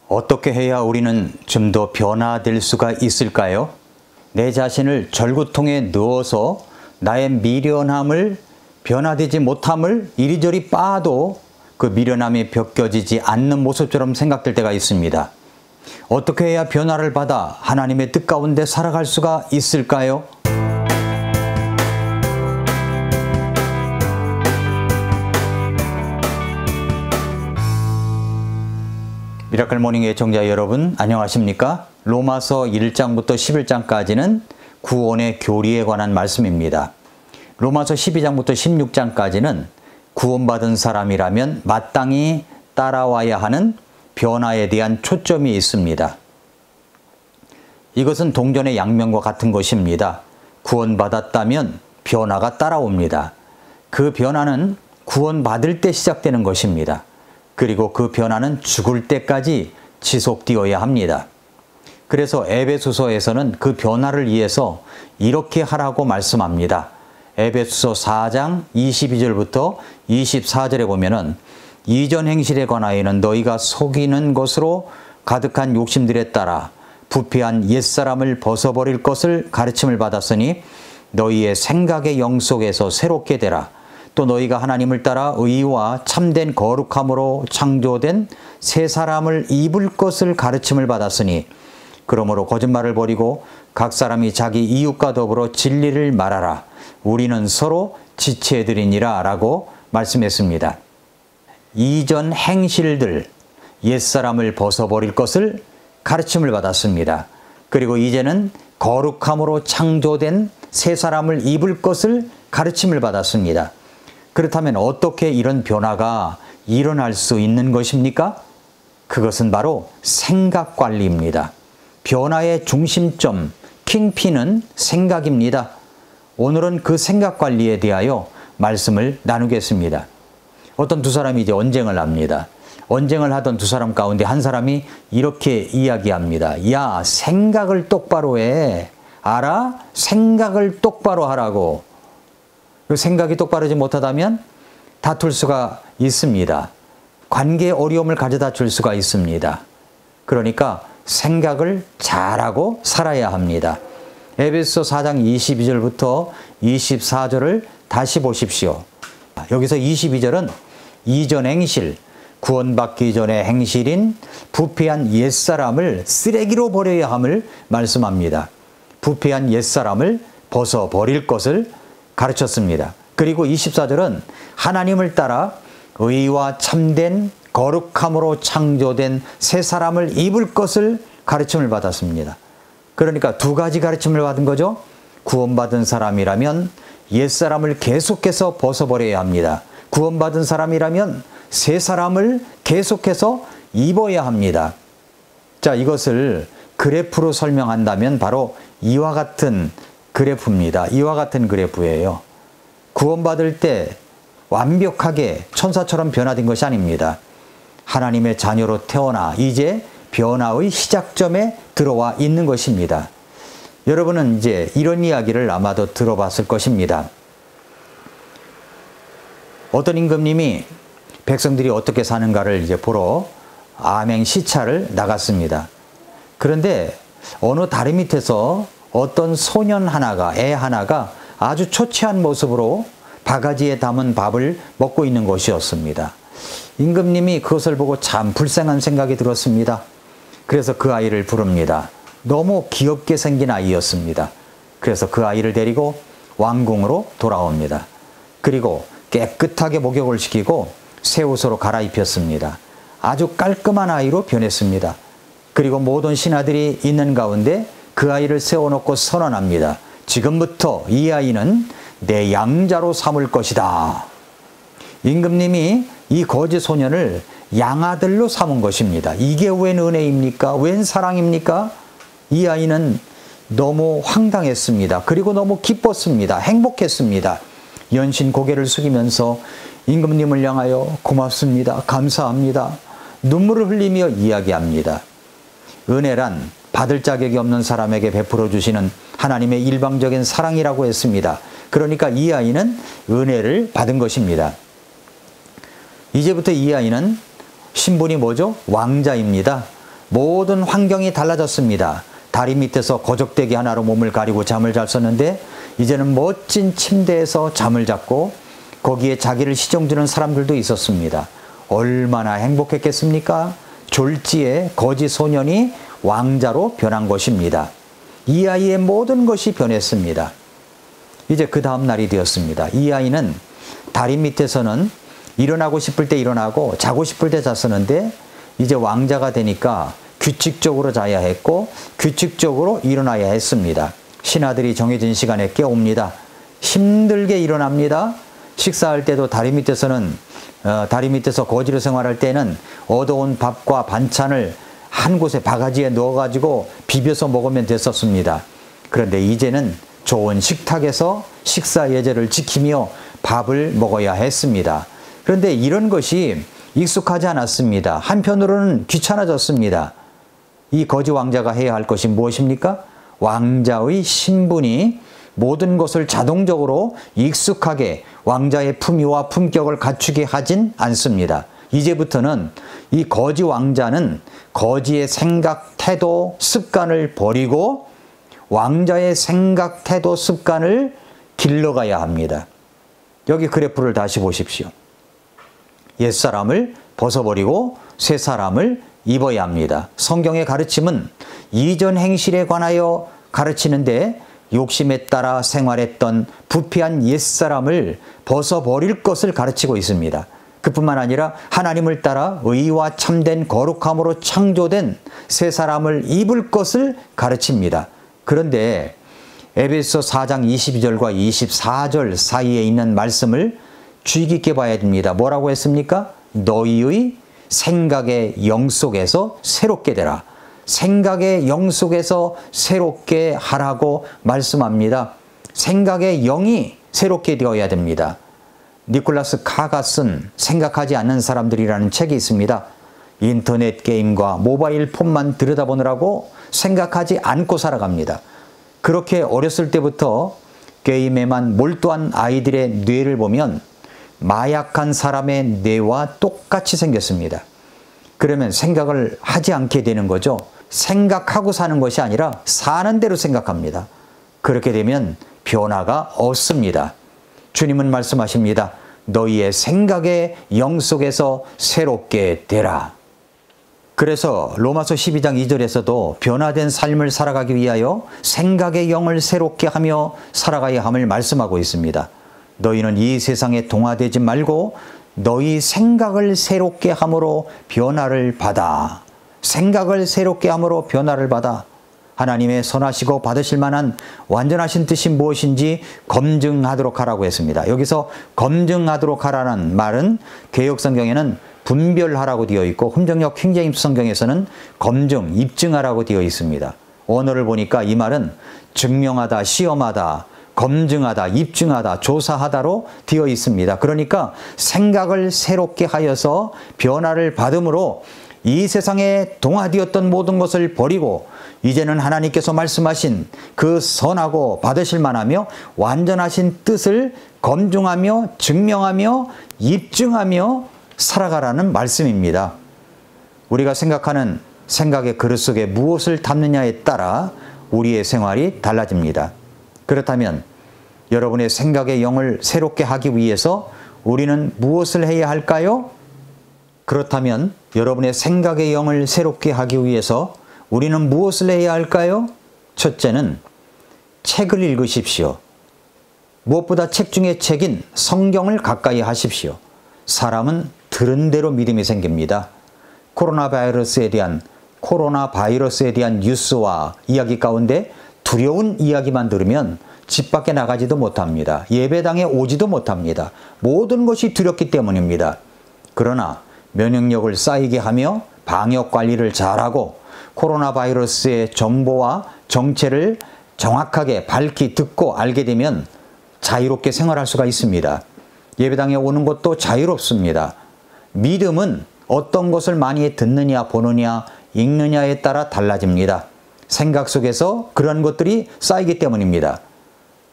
어떻게 해야 우리는 좀 더 변화될 수가 있을까요? 내 자신을 절구통에 넣어서 나의 미련함을, 변화되지 못함을 이리저리 빻아도 그 미련함이 벗겨지지 않는 모습처럼 생각될 때가 있습니다. 어떻게 해야 변화를 받아 하나님의 뜻 가운데 살아갈 수가 있을까요? 미라클 모닝의 애청자 여러분, 안녕하십니까? 로마서 1장부터 11장까지는 구원의 교리에 관한 말씀입니다. 로마서 12장부터 16장까지는 구원받은 사람이라면 마땅히 따라와야 하는 변화에 대한 초점이 있습니다. 이것은 동전의 양면과 같은 것입니다. 구원받았다면 변화가 따라옵니다. 그 변화는 구원받을 때 시작되는 것입니다. 그리고 그 변화는 죽을 때까지 지속되어야 합니다. 그래서 에베소서에서는 그 변화를 위해서 이렇게 하라고 말씀합니다. 에베소서 4장 22절부터 24절에 보면은 이전 행실에 관하여는 너희가 속이는 것으로 가득한 욕심들에 따라 부패한 옛사람을 벗어버릴 것을 가르침을 받았으니 너희의 생각의 영 속에서 새롭게 되라. 또 너희가 하나님을 따라 의와 참된 거룩함으로 창조된 새 사람을 입을 것을 가르침을 받았으니 그러므로 거짓말을 버리고 각 사람이 자기 이웃과 더불어 진리를 말하라. 우리는 서로 지체들이니라 라고 말씀했습니다. 이전 행실들, 옛사람을 벗어버릴 것을 가르침을 받았습니다. 그리고 이제는 거룩함으로 창조된 새 사람을 입을 것을 가르침을 받았습니다. 그렇다면 어떻게 이런 변화가 일어날 수 있는 것입니까? 그것은 바로 생각관리입니다. 변화의 중심점, 킹핀은 생각입니다. 오늘은 그 생각관리에 대하여 말씀을 나누겠습니다. 어떤 두 사람이 이제 언쟁을 합니다. 언쟁을 하던 두 사람 가운데 한 사람이 이렇게 이야기합니다. 야, 생각을 똑바로 해. 알아? 생각을 똑바로 하라고. 그 생각이 똑바르지 못하다면 다툴 수가 있습니다. 관계에 어려움을 가져다 줄 수가 있습니다. 그러니까 생각을 잘하고 살아야 합니다. 에베소서 4장 22절부터 24절을 다시 보십시오. 여기서 22절은 이전 행실, 구원받기 전의 행실인 부패한 옛사람을 쓰레기로 버려야 함을 말씀합니다. 부패한 옛사람을 벗어버릴 것을 가르쳤습니다. 그리고 24절은 하나님을 따라 의와 참된 거룩함으로 창조된 새 사람을 입을 것을 가르침을 받았습니다. 그러니까 두 가지 가르침을 받은 거죠. 구원받은 사람이라면 옛사람을 계속해서 벗어버려야 합니다. 구원받은 사람이라면 새 사람을 계속해서 입어야 합니다. 자, 이것을 그래프로 설명한다면 바로 이와 같은 그래프입니다. 이와 같은 그래프예요. 구원받을 때 완벽하게 천사처럼 변화된 것이 아닙니다. 하나님의 자녀로 태어나 이제 변화의 시작점에 들어와 있는 것입니다. 여러분은 이제 이런 이야기를 아마도 들어봤을 것입니다. 어떤 임금님이 백성들이 어떻게 사는가를 이제 보러 암행 시차를 나갔습니다. 그런데 어느 다리 밑에서 어떤 소년 하나가, 애 하나가 아주 초췌한 모습으로 바가지에 담은 밥을 먹고 있는 것이었습니다. 임금님이 그것을 보고 참 불쌍한 생각이 들었습니다. 그래서 그 아이를 부릅니다. 너무 귀엽게 생긴 아이였습니다. 그래서 그 아이를 데리고 왕궁으로 돌아옵니다. 그리고 깨끗하게 목욕을 시키고 새 옷으로 갈아입혔습니다. 아주 깔끔한 아이로 변했습니다. 그리고 모든 신하들이 있는 가운데 그 아이를 세워놓고 선언합니다. 지금부터 이 아이는 내 양자로 삼을 것이다. 임금님이 이 거지 소년을 양아들로 삼은 것입니다. 이게 웬 은혜입니까? 웬 사랑입니까? 이 아이는 너무 황당했습니다. 그리고 너무 기뻤습니다. 행복했습니다. 연신 고개를 숙이면서 임금님을 향하여 고맙습니다. 감사합니다. 눈물을 흘리며 이야기합니다. 은혜란 받을 자격이 없는 사람에게 베풀어 주시는 하나님의 일방적인 사랑이라고 했습니다. 그러니까 이 아이는 은혜를 받은 것입니다. 이제부터 이 아이는 신분이 뭐죠? 왕자입니다. 모든 환경이 달라졌습니다. 다리 밑에서 거적대기 하나로 몸을 가리고 잠을 잤었는데 이제는 멋진 침대에서 잠을 잤고 거기에 자기를 시정주는 사람들도 있었습니다. 얼마나 행복했겠습니까? 졸지에 거지 소년이 왕자로 변한 것입니다. 이 아이의 모든 것이 변했습니다. 이제 그 다음 날이 되었습니다. 이 아이는 다리 밑에서는 일어나고 싶을 때 일어나고 자고 싶을 때 잤었는데 이제 왕자가 되니까 규칙적으로 자야 했고 규칙적으로 일어나야 했습니다. 신하들이 정해진 시간에 깨웁니다. 힘들게 일어납니다. 식사할 때도 다리 밑에서 거지로 생활할 때는 얻어온 밥과 반찬을 한 곳에 바가지에 넣어가지고 비벼서 먹으면 됐었습니다. 그런데 이제는 좋은 식탁에서 식사 예절을 지키며 밥을 먹어야 했습니다. 그런데 이런 것이 익숙하지 않았습니다. 한편으로는 귀찮아졌습니다. 이 거지 왕자가 해야 할 것이 무엇입니까? 왕자의 신분이 모든 것을 자동적으로 익숙하게 왕자의 품위와 품격을 갖추게 하진 않습니다. 이제부터는 이 거지 왕자는 거지의 생각, 태도, 습관을 버리고 왕자의 생각, 태도, 습관을 길러가야 합니다. 여기 그래프를 다시 보십시오. 옛사람을 벗어버리고 새 사람을 입어야 합니다. 성경의 가르침은 이전 행실에 관하여 가르치는데 욕심에 따라 생활했던 부패한 옛사람을 벗어버릴 것을 가르치고 있습니다. 그뿐만 아니라 하나님을 따라 의와 참된 거룩함으로 창조된 새 사람을 입을 것을 가르칩니다. 그런데 에베소 4장 22절과 24절 사이에 있는 말씀을 주의 깊게 봐야 됩니다. 뭐라고 했습니까? 너희의 생각의 영 속에서 새롭게 되라. 생각의 영 속에서 새롭게 하라고 말씀합니다. 생각의 영이 새롭게 되어야 됩니다. 니콜라스 카가 쓴 생각하지 않는 사람들이라는 책이 있습니다. 인터넷 게임과 모바일 폰만 들여다보느라고 생각하지 않고 살아갑니다. 그렇게 어렸을 때부터 게임에만 몰두한 아이들의 뇌를 보면 마약한 사람의 뇌와 똑같이 생겼습니다. 그러면 생각을 하지 않게 되는 거죠. 생각하고 사는 것이 아니라 사는 대로 생각합니다. 그렇게 되면 변화가 없습니다. 주님은 말씀하십니다. 너희의 생각의 영 속에서 새롭게 되라. 그래서 로마서 12장 2절에서도 변화된 삶을 살아가기 위하여 생각의 영을 새롭게 하며 살아가야 함을 말씀하고 있습니다. 너희는 이 세상에 동화되지 말고 너희 생각을 새롭게 함으로 변화를 받아. 생각을 새롭게 함으로 변화를 받아. 하나님의 선하시고 받으실 만한 완전하신 뜻이 무엇인지 검증하도록 하라고 했습니다. 여기서 검증하도록 하라는 말은 개역성경에는 분별하라고 되어 있고 흠정역 킹제임스 성경에서는 검증, 입증하라고 되어 있습니다. 언어를 보니까 이 말은 증명하다, 시험하다, 검증하다, 입증하다, 조사하다로 되어 있습니다. 그러니까 생각을 새롭게 하여서 변화를 받음으로 이 세상에 동화되었던 모든 것을 버리고 이제는 하나님께서 말씀하신 그 선하고 받으실 만하며 완전하신 뜻을 검증하며 증명하며 입증하며 살아가라는 말씀입니다. 우리가 생각하는 생각의 그릇 속에 무엇을 담느냐에 따라 우리의 생활이 달라집니다. 그렇다면 여러분의 생각의 영을 새롭게 하기 위해서 우리는 무엇을 해야 할까요? 그렇다면 여러분의 생각의 영을 새롭게 하기 위해서 우리는 무엇을 해야 할까요? 첫째는 책을 읽으십시오. 무엇보다 책 중에 책인 성경을 가까이 하십시오. 사람은 들은 대로 믿음이 생깁니다. 코로나 바이러스에 대한 뉴스와 이야기 가운데 두려운 이야기만 들으면 집 밖에 나가지도 못합니다. 예배당에 오지도 못합니다. 모든 것이 두렵기 때문입니다. 그러나 면역력을 쌓이게 하며 방역 관리를 잘하고 코로나 바이러스의 정보와 정체를 정확하게 밝히 듣고 알게 되면 자유롭게 생활할 수가 있습니다. 예배당에 오는 것도 자유롭습니다. 믿음은 어떤 것을 많이 듣느냐, 보느냐, 읽느냐에 따라 달라집니다. 생각 속에서 그런 것들이 쌓이기 때문입니다.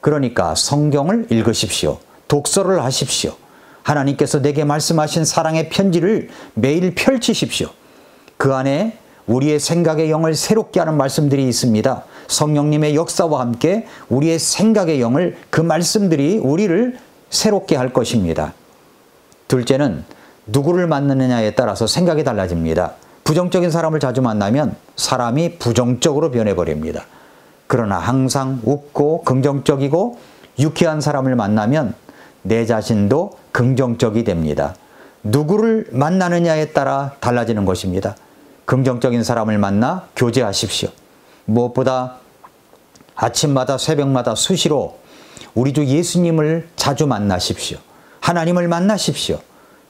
그러니까 성경을 읽으십시오. 독서를 하십시오. 하나님께서 내게 말씀하신 사랑의 편지를 매일 펼치십시오. 그 안에 우리의 생각의 영을 새롭게 하는 말씀들이 있습니다. 성령님의 역사와 함께 우리의 생각의 영을, 그 말씀들이 우리를 새롭게 할 것입니다. 둘째는 누구를 만나느냐에 따라서 생각이 달라집니다. 부정적인 사람을 자주 만나면 사람이 부정적으로 변해버립니다. 그러나 항상 웃고 긍정적이고 유쾌한 사람을 만나면 내 자신도 긍정적이 됩니다. 누구를 만나느냐에 따라 달라지는 것입니다. 긍정적인 사람을 만나 교제하십시오. 무엇보다 아침마다 새벽마다 수시로 우리 주 예수님을 자주 만나십시오. 하나님을 만나십시오.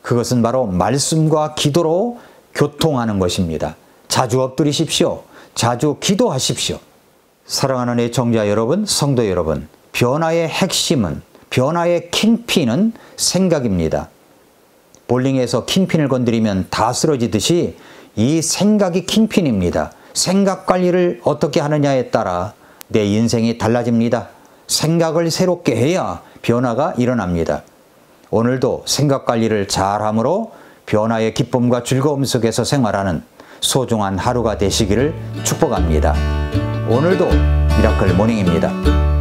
그것은 바로 말씀과 기도로 교통하는 것입니다. 자주 엎드리십시오. 자주 기도하십시오. 사랑하는 애청자 여러분, 성도 여러분, 변화의 핵심은, 변화의 킹핀은 생각입니다. 볼링에서 킹핀을 건드리면 다 쓰러지듯이 이 생각이 킹핀입니다. 생각 관리를 어떻게 하느냐에 따라 내 인생이 달라집니다. 생각을 새롭게 해야 변화가 일어납니다. 오늘도 생각 관리를 잘함으로 변화의 기쁨과 즐거움 속에서 생활하는 소중한 하루가 되시기를 축복합니다. 오늘도 미라클 모닝입니다.